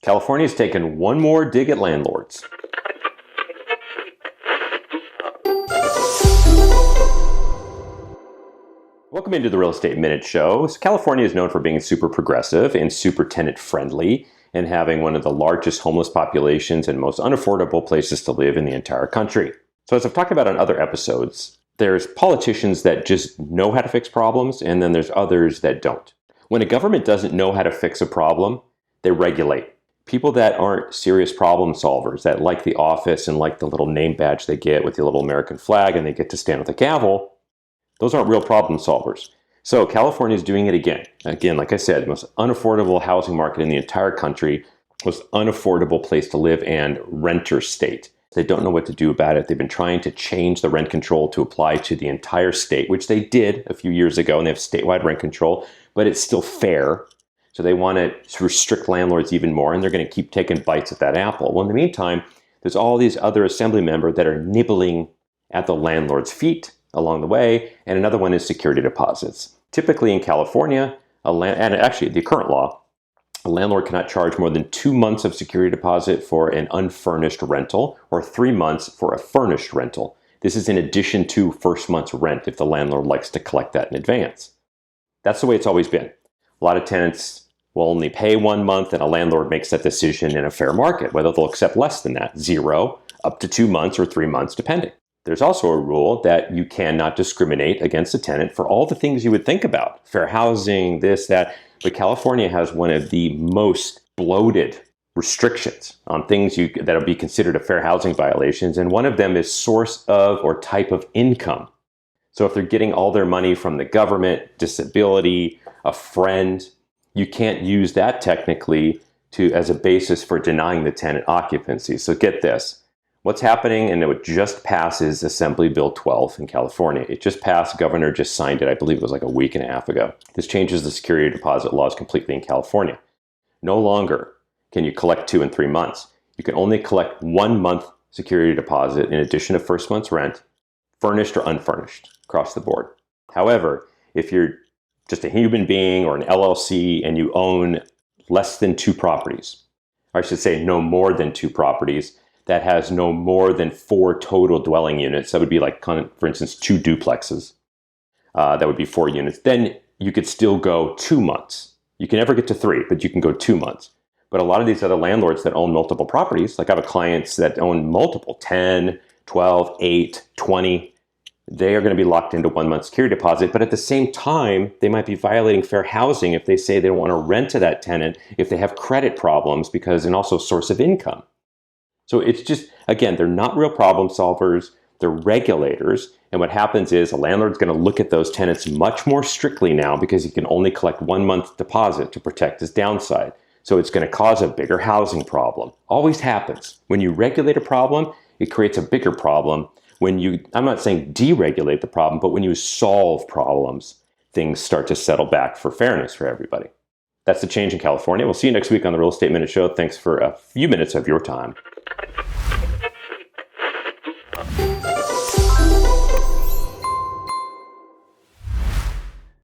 California's taken one more dig at landlords. Welcome into the Real Estate Minute Show. So California is known for being super progressive and super tenant friendly and having one of the largest homeless populations and most unaffordable places to live in the entire country. So as I've talked about on other episodes, there's politicians that just know how to fix problems, and then there's others that don't. When a government doesn't know how to fix a problem, they regulate. People that aren't serious problem solvers, that like the office and like the little name badge they get with the little American flag and they get to stand with a gavel, those aren't real problem solvers. So California is doing it again. Again, like I said, the most unaffordable housing market in the entire country, most unaffordable place to live and renter state. They don't know what to do about it. They've been trying to change the rent control to apply to the entire state, which they did a few years ago, and they have statewide rent control, but it's still fair. So they want to restrict landlords even more, and they're going to keep taking bites at that apple. Well, in the meantime, there's all these other assembly members that are nibbling at the landlord's feet along the way, and another one is security deposits. Typically in California, and actually the current law, a landlord cannot charge more than 2 months of security deposit for an unfurnished rental or 3 months for a furnished rental. This is in addition to first month's rent if the landlord likes to collect that in advance. That's the way it's always been. A lot of tenants will only pay 1 month, and a landlord makes that decision in a fair market, whether they'll accept less than that, 0, up to 2 months or 3 months, depending. There's also a rule that you cannot discriminate against a tenant for all the things you would think about, fair housing, this, that, but California has one of the most bloated restrictions on things that'll be considered a fair housing violations, and one of them is source of or type of income. So if they're getting all their money from the government, disability, a friend, you can't use that technically as a basis for denying the tenant occupancy. So get this. What's happening, and it just passes Assembly Bill 12 in California. It just passed. Governor just signed it. I believe it was like a week and a half ago. This changes the security deposit laws completely in California. No longer can you collect 2 and 3 months. You can only collect 1 month security deposit in addition to first month's rent, furnished or unfurnished, across the board. However, if you're just a human being or an LLC and you own less than 2 properties, or I should say no more than 2 properties, that has no more than 4 total dwelling units, that would be like, for instance, 2 duplexes, that would be 4 units, then you could still go 2 months. You can never get to 3, but you can go 2 months. But a lot of these other landlords that own multiple properties, like I have clients that own multiple, 10, 12, 8, 20, they are going to be locked into 1 month security deposit, but at the same time, they might be violating fair housing if they say they don't want to rent to that tenant, if they have credit problems, and also source of income. So it's just, again, they're not real problem solvers, they're regulators, and what happens is a landlord's going to look at those tenants much more strictly now because he can only collect 1 month deposit to protect his downside. So it's going to cause a bigger housing problem. Always happens. When you regulate a problem, it creates a bigger problem. I'm not saying deregulate the problem, but when you solve problems, things start to settle back for fairness for everybody. That's the change in California. We'll see you next week on the Real Estate Minute Show. Thanks for a few minutes of your time.